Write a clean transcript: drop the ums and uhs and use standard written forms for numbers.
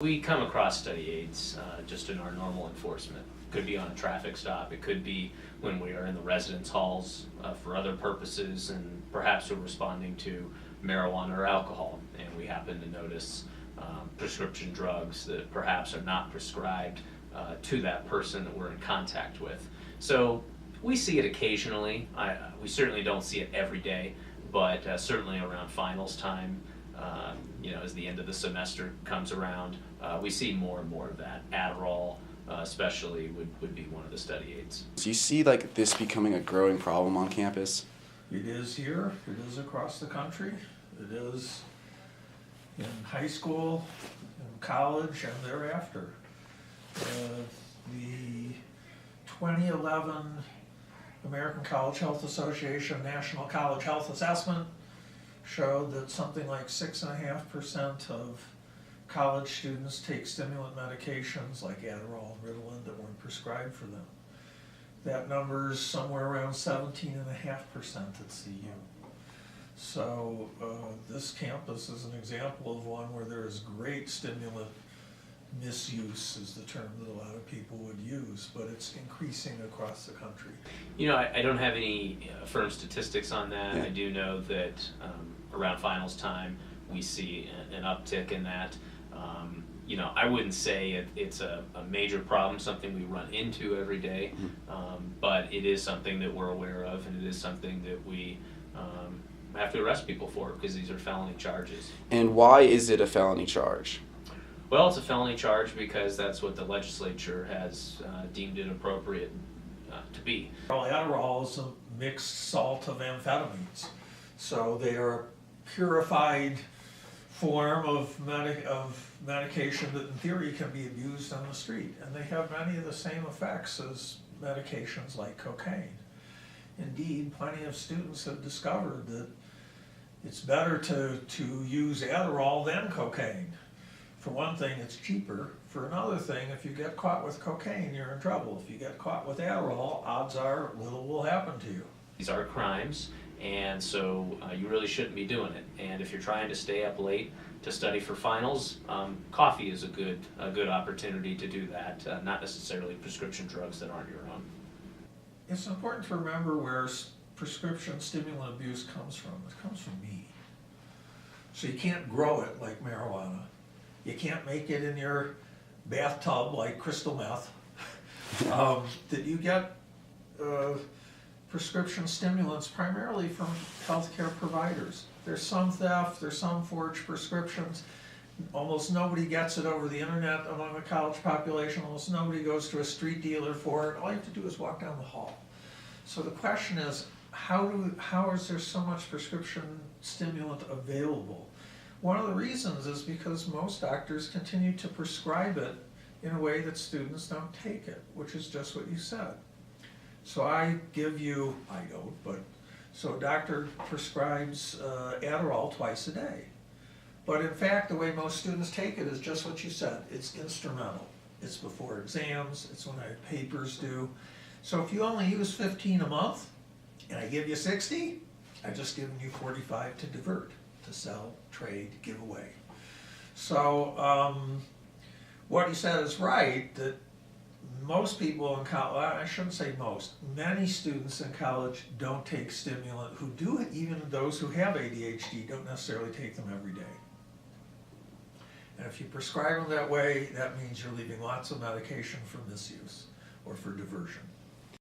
We come across study aids just in our normal enforcement. Could be on a traffic stop, it could be when we are in the residence halls for other purposes, and perhaps we're responding to marijuana or alcohol, and we happen to notice prescription drugs that perhaps are not prescribed to that person that we're in contact with. So we see it occasionally. We certainly don't see it every day, but certainly around finals time, as the end of the semester comes around, we see more and more of that. Adderall especially would be one of the study aids. Do you see this becoming a growing problem on campus? It is here, it is across the country, it is in high school, in college, and thereafter. The 2011 American College Health Association National College Health Assessment showed that something like 6.5% of college students take stimulant medications like Adderall and Ritalin that weren't prescribed for them. That number is somewhere around 17.5% at CU. So this campus is an example of one where there is great stimulant misuse, is the term that a lot of people would use, but it's increasing across the country. I don't have any firm statistics on that. Yeah. I do know that around finals time we see an uptick in that. I wouldn't say it's a major problem, something we run into every day, but it is something that we're aware of, and it is something that we have to arrest people for, because these are felony charges. And why is it a felony charge? Well, it's a felony charge because that's what the legislature has deemed it appropriate to be. Adderall is a mixed salt of amphetamines, so they are a purified form of medication that in theory can be abused on the street, and they have many of the same effects as medications like cocaine. Indeed, plenty of students have discovered that it's better to use Adderall than cocaine. For one thing, it's cheaper. For another thing, if you get caught with cocaine, you're in trouble. If you get caught with Adderall, odds are little will happen to you. These are crimes, and so you really shouldn't be doing it. And if you're trying to stay up late to study for finals, coffee is a good opportunity to do that, not necessarily prescription drugs that aren't your own. It's important to remember where prescription stimulant abuse comes from. It comes from me. So you can't grow it like marijuana. You can't make it in your bathtub like crystal meth. That you get prescription stimulants primarily from healthcare providers. There's some theft, there's some forged prescriptions. Almost nobody gets it over the internet among the college population. Almost nobody goes to a street dealer for it. All you have to do is walk down the hall. So the question is, how is there so much prescription stimulant available? One of the reasons is because most doctors continue to prescribe it in a way that students don't take it, which is just what you said. So a doctor prescribes Adderall twice a day. But in fact, the way most students take it is just what you said. It's instrumental. It's before exams, it's when I have papers due. So if you only use 15 a month, and I give you 60, I've just given you 45 to divert, to sell, trade, give away. So what you said is right, that most people in college, I shouldn't say most, many students in college don't take stimulant, who do it, even those who have ADHD don't necessarily take them every day. And if you prescribe them that way, that means you're leaving lots of medication for misuse or for diversion.